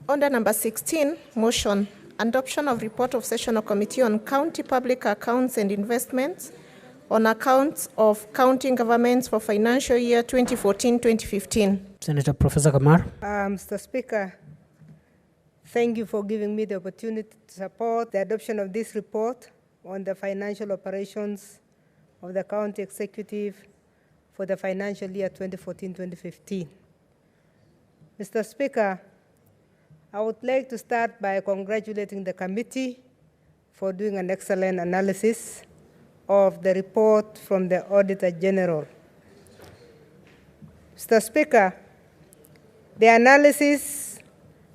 Under number 16, motion, adoption of report of Sessional Committee on County Public Accounts and Investments on accounts of county governments for financial year 2014-2015. Senator Professor Kamar. Mr. Speaker, thank you for giving me the opportunity to support the adoption of this report on the financial operations of the county executive for the financial year 2014-2015. Mr. Speaker, I would like to start by congratulating the committee for doing an excellent analysis of the report from the Auditor General. Mr. Speaker, the analysis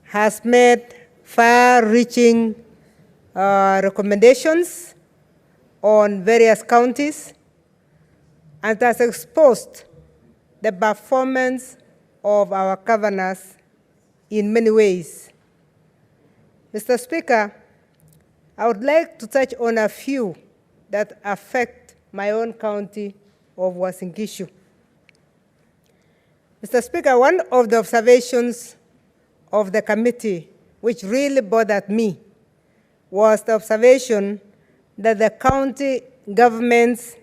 has made far-reaching recommendations on various counties and has exposed the performance of our governors in many ways. Mr. Speaker, I would like to touch on a few that affect my own county of Uasin Gishu. Mr. Speaker, one of the observations of the committee which really bothered me was the observation that the county governments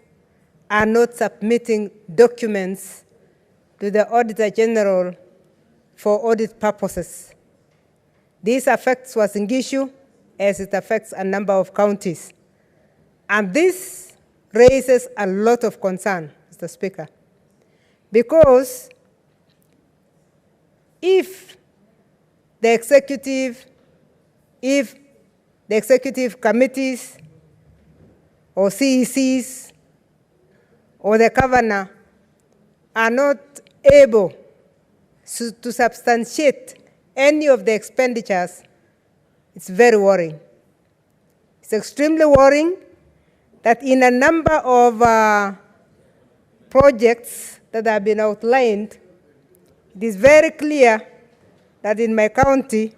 are not submitting documents to the Auditor General for audit purposes. This affects Uasin Gishu as it affects a number of counties. And this raises a lot of concern, Mr. Speaker, because if the executive committees or CECs or the governor are not able to substantiate any of the expenditures, it's very worrying. It's extremely worrying that in a number of projects that have been outlined, it is very clear that in my county,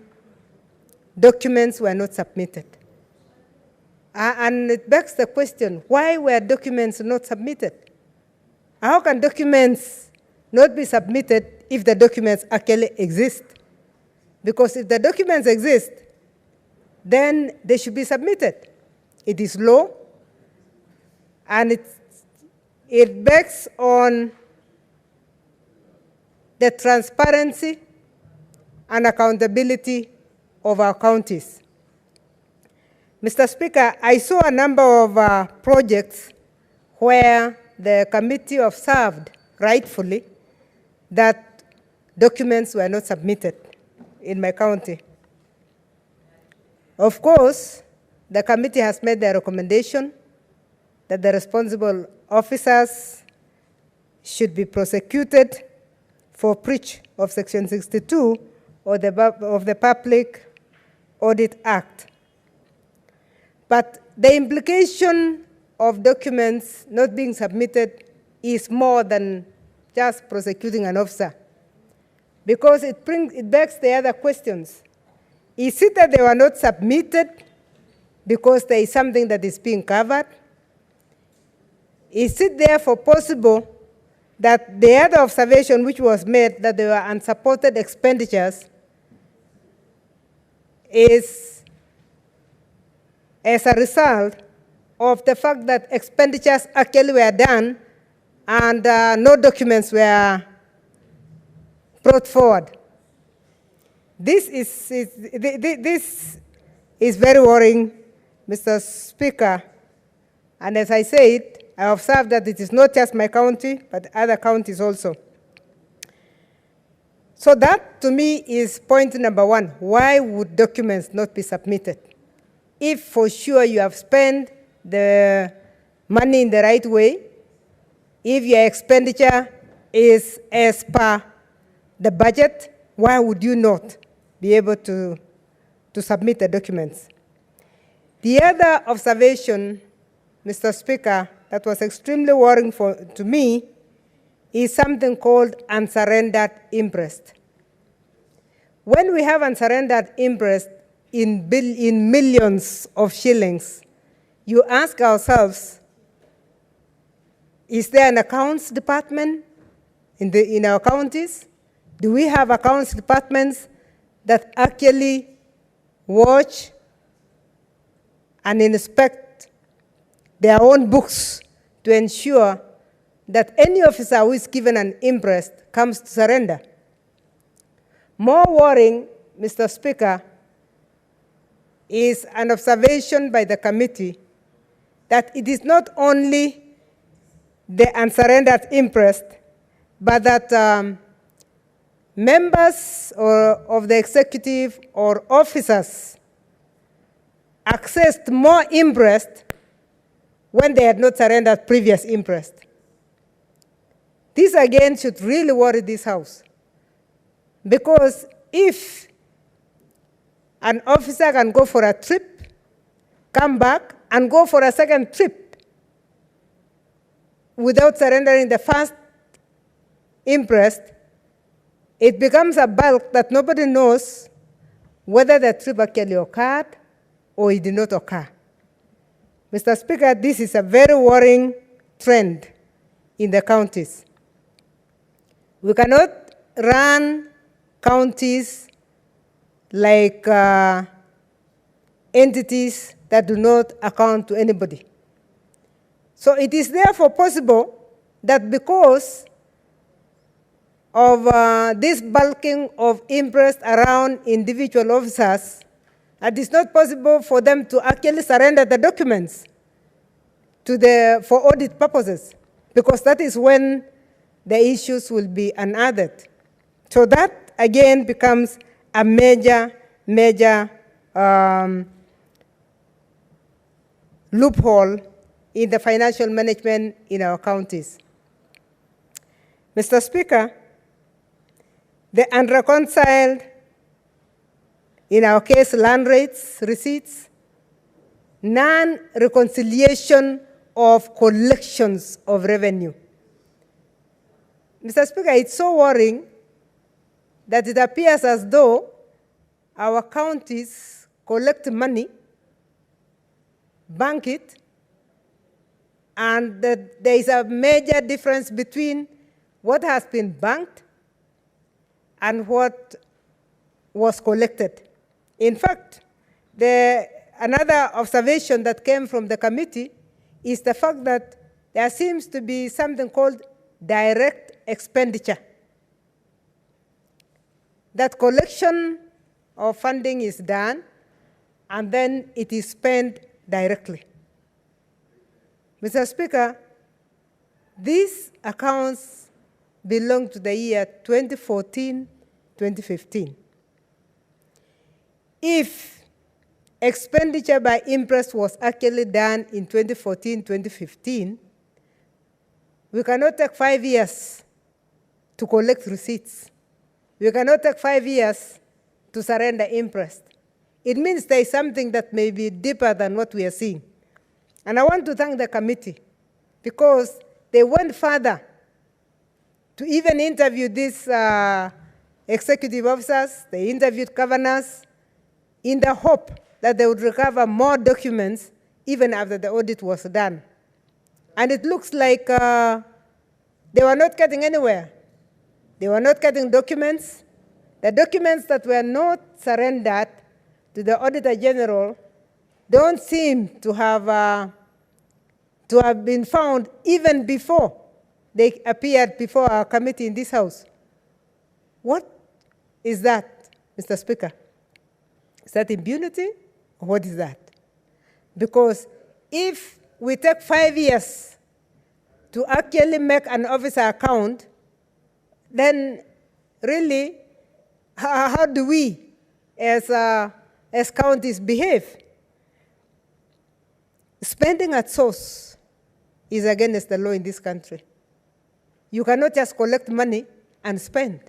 documents were not submitted. And it begs the question, why were documents not submitted? How can documents not be submitted if the documents actually exist? Because if the documents exist, then they should be submitted. It is law, and it begs on the transparency and accountability of our counties. Mr. Speaker, I saw a number of projects where the committee observed rightfully that documents were not submitted in my county. Of course, the committee has made the recommendation that the responsible officers should be prosecuted for breach of Section 62 of the Public Audit Act. But the implication of documents not being submitted is more than just prosecuting an officer, because it begs the other questions. Is it that they were not submitted because there is something that is being covered? Is it therefore possible that the other observation which was made, that there were unsupported expenditures, is as a result of the fact that expenditures actually were done and no documents were brought forward? This is very worrying, Mr. Speaker. And as I said, I observed that it is not just my county, but other counties also. So that, to me, is point number one. Why would documents not be submitted? If for sure you have spent the money in the right way, if your expenditure is as per the budget, why would you not be able to submit the documents? The other observation, Mr. Speaker, that was extremely worrying to me is something called unsurrendered interest. When we have unsurrendered interest in millions of shillings, you ask ourselves, is there an accounts department in our counties? Do we have accounts departments that actually watch and inspect their own books to ensure that any officer who is given an imprest comes to surrender. More worrying, Mr. Speaker, is an observation by the committee that it is not only the unsurrendered imprest, but that members of the executive or officers accessed more imprest when they had not surrendered previous imprest. This again should really worry this House, because if an officer can go for a trip, come back, and go for a second trip without surrendering the first imprest, it becomes a bulk that nobody knows whether the trip actually occurred or it did not occur. Mr. Speaker, this is a very worrying trend in the counties. We cannot run counties like entities that do not account to anybody. So it is therefore possible that because of this bulking of imprest around individual officers, it is not possible for them to actually surrender the documents for audit purposes, because that is when the issues will be unearthed. So that, again, becomes a major loophole in the financial management in our counties. Mr. Speaker, the unreconciled, in our case, land rates, receipts, non-reconciliation of collections of revenue. Mr. Speaker, it's so worrying that it appears as though our counties collect money, bank it, and that there is a major difference between what has been banked and what was collected. In fact, another observation that came from the committee is the fact that there seems to be something called direct expenditure. That collection of funding is done, and then it is spent directly. Mr. Speaker, these accounts belong to the year 2014-2015. If expenditure by imprest was actually done in 2014-2015, we cannot take 5 years to collect receipts. We cannot take 5 years to surrender imprest. It means there is something that may be deeper than what we are seeing. And I want to thank the committee, because they went further to even interview these executive officers. They interviewed governors in the hope that they would recover more documents even after the audit was done. And it looks like they were not getting anywhere. They were not getting documents. The documents that were not surrendered to the Auditor General don't seem to have been found even before they appeared before our committee in this House. What is that, Mr. Speaker? Is that impunity, or what is that? Because if we take 5 years to actually make an officer account, then really, how do we, as counties, behave? Spending at source is against the law in this country. You cannot just collect money and spend.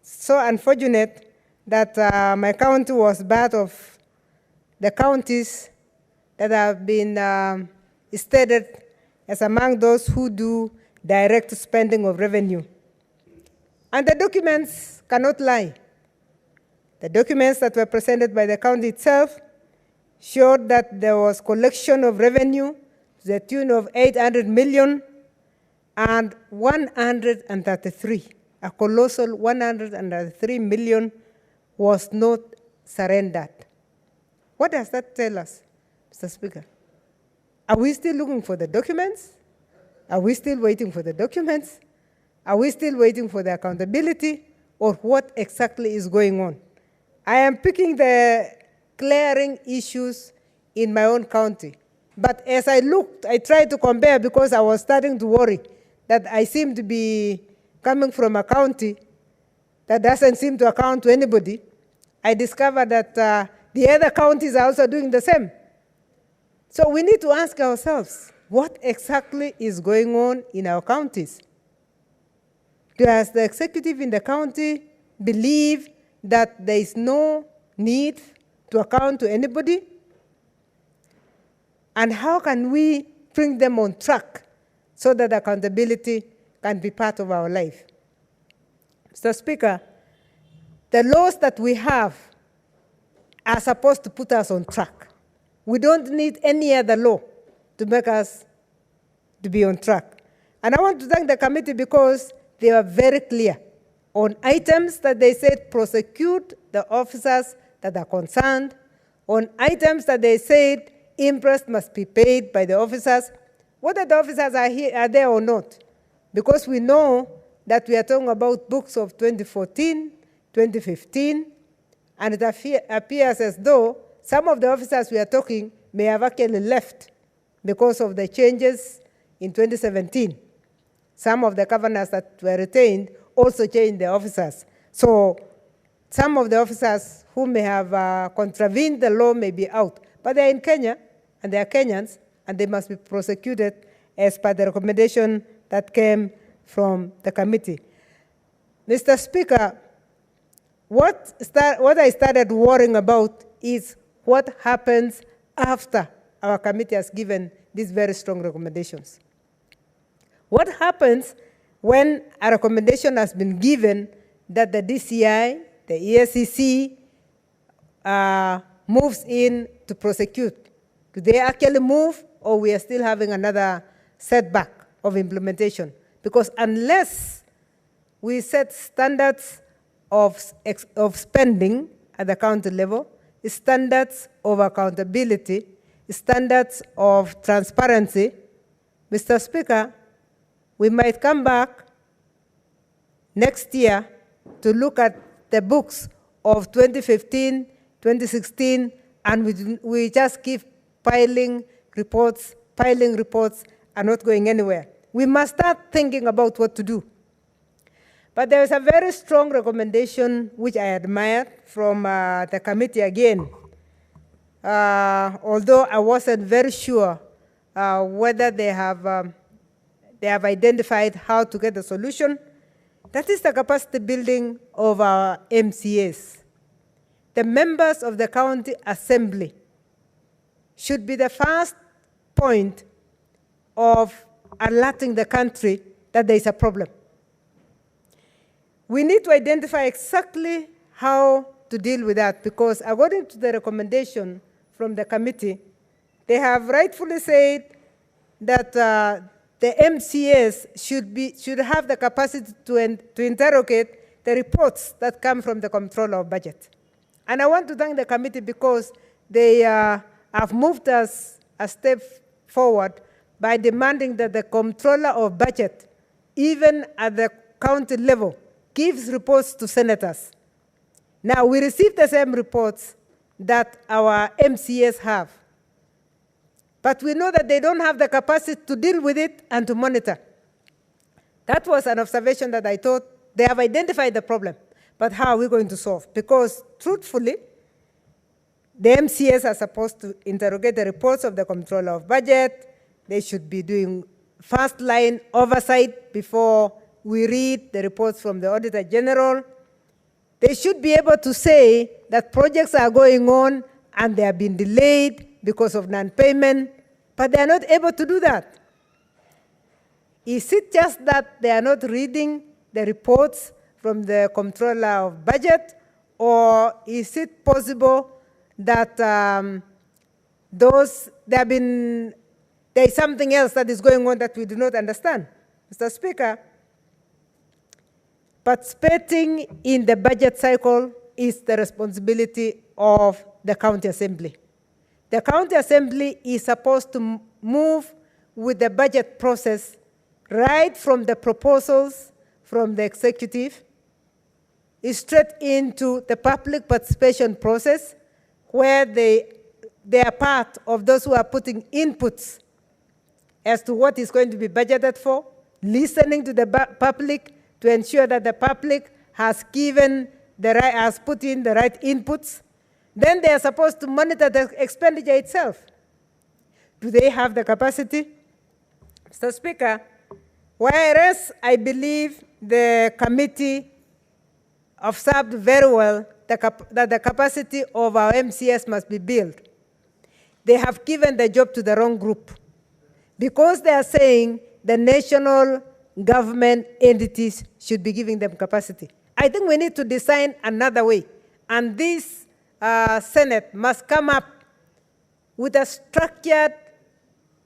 So unfortunate that my county was part of the counties that have been stated as among those who do direct spending of revenue. And the documents cannot lie. The documents that were presented by the county itself showed that there was collection of revenue to the tune of 800 million and 133. a colossal 103 million was not surrendered. What does that tell us, Mr. Speaker? Are we still looking for the documents? Are we still waiting for the documents? Are we still waiting for the accountability? Or what exactly is going on? I am picking the clearing issues in my own county. But as I looked, I tried to compare because I was starting to worry that I seem to be coming from a county that doesn't seem to account to anybody. I discovered that the other counties are also doing the same. So we need to ask ourselves, what exactly is going on in our counties? Does the executive in the county believe that there is no need to account to anybody? And how can we bring them on track so that accountability can be part of our life? Mr. Speaker, the laws that we have are supposed to put us on track. We don't need any other law to make us to be on track. And I want to thank the committee because they were very clear on items that they said prosecute the officers that are concerned, on items that they said interest must be paid by the officers, whether the officers are there or not. Because we know that we are talking about books of 2014, 2015, and it appears as though some of the officers we are talking may have actually left because of the changes in 2017. Some of the governors that were retained also changed their officers. So some of the officers who may have contravened the law may be out. But they're in Kenya, and they are Kenyans, and they must be prosecuted as per the recommendation that came from the committee. Mr. Speaker, what I started worrying about is what happens after our committee has given these very strong recommendations. What happens when a recommendation has been given that the DCI, the ESCC, moves in to prosecute? Do they actually move, or we are still having another setback of implementation? Because unless we set standards of spending at the county level, standards of accountability, standards of transparency, Mr. Speaker, we might come back next year to look at the books of 2015, 2016, and we just keep piling reports, and not going anywhere. We must start thinking about what to do. But there is a very strong recommendation which I admired from the committee again, although I wasn't very sure whether they have identified how to get a solution. That is the capacity building of our MCAs. The members of the county assembly should be the first point of alerting the country that there is a problem. We need to identify exactly how to deal with that, because according to the recommendation from the committee, they have rightfully said that the MCAs should have the capacity to interrogate the reports that come from the Comptroller of Budget. And I want to thank the committee because they have moved us a step forward by demanding that the Comptroller of Budget, even at the county level, gives reports to senators. Now, we receive the same reports that our MCAs have. But we know that they don't have the capacity to deal with it and to monitor. That was an observation that I thought they have identified the problem. But how are we going to solve? Because truthfully, the MCAs are supposed to interrogate the reports of the Comptroller of Budget. They should be doing first-line oversight before we read the reports from the Auditor General. They should be able to say that projects are going on and they have been delayed because of non-payment, but they are not able to do that. Is it just that they are not reading the reports from the Comptroller of Budget, or is it possible that there is something else that is going on that we do not understand? Mr. Speaker, participating in the budget cycle is the responsibility of the county assembly. The county assembly is supposed to move with the budget process right from the proposals from the executive straight into the public participation process, where they are part of those who are putting inputs as to what is going to be budgeted for, listening to the public to ensure that the public has has put in the right inputs. Then they are supposed to monitor the expenditure itself. Do they have the capacity? Mr. Speaker, whereas I believe the committee observed very well that the capacity of our MCS must be built, they have given the job to the wrong group, because they are saying the national government entities should be giving them capacity. I think we need to design another way, and this Senate must come up with a structured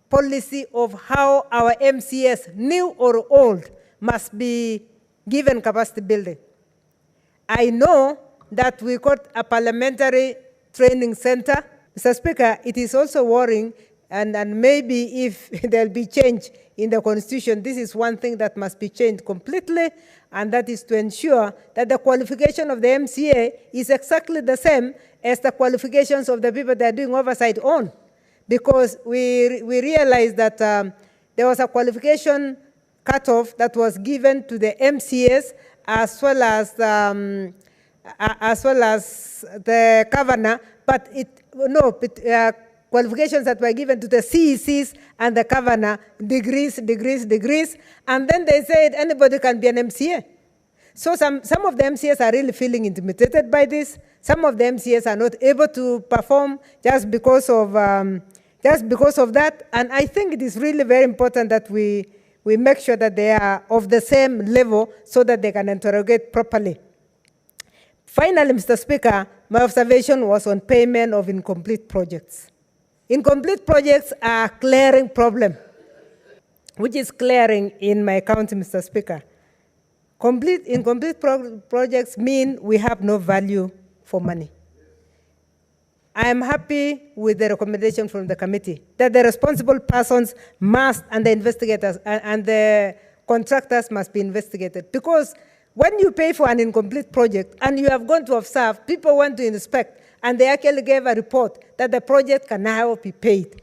policy of how our MCS, new or old, must be given capacity building. I know that we got a parliamentary training center. Mr. Speaker, it is also worrying, and maybe if there'll be change in the Constitution, this is one thing that must be changed completely, and that is to ensure that the qualification of the MCA is exactly the same as the qualifications of the people that are doing oversight on. Because we realized that there was a qualification cutoff that was given to the MCAs as well as the governor, but qualifications that were given to the CECs and the governor, degrees, and then they said anybody can be an MCA. So some of the MCAs are really feeling intimidated by this. Some of the MCAs are not able to perform just because of that. And I think it is really very important that we make sure that they are of the same level so that they can interrogate properly. Finally, Mr. Speaker, my observation was on payment of incomplete projects. Incomplete projects are a clearing problem, which is clearing in my county, Mr. Speaker. Incomplete projects mean we have no value for money. I am happy with the recommendation from the committee that the responsible persons must, and the investigators and the contractors must be investigated. Because when you pay for an incomplete project and you have gone to observe, people went to inspect, and they actually gave a report that the project can now be paid.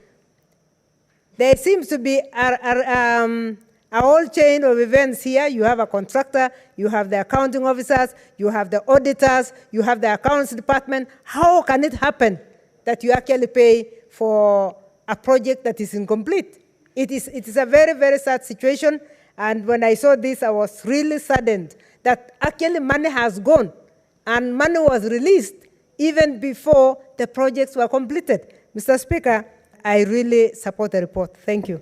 There seems to be a whole chain of events here. You have a contractor, you have the accounting officers, you have the auditors, you have the accounts department. How can it happen that you actually pay for a project that is incomplete? It is a very, very sad situation. And when I saw this, I was really saddened that actually money has gone, and money was released even before the projects were completed. Mr. Speaker, I really support the report. Thank you.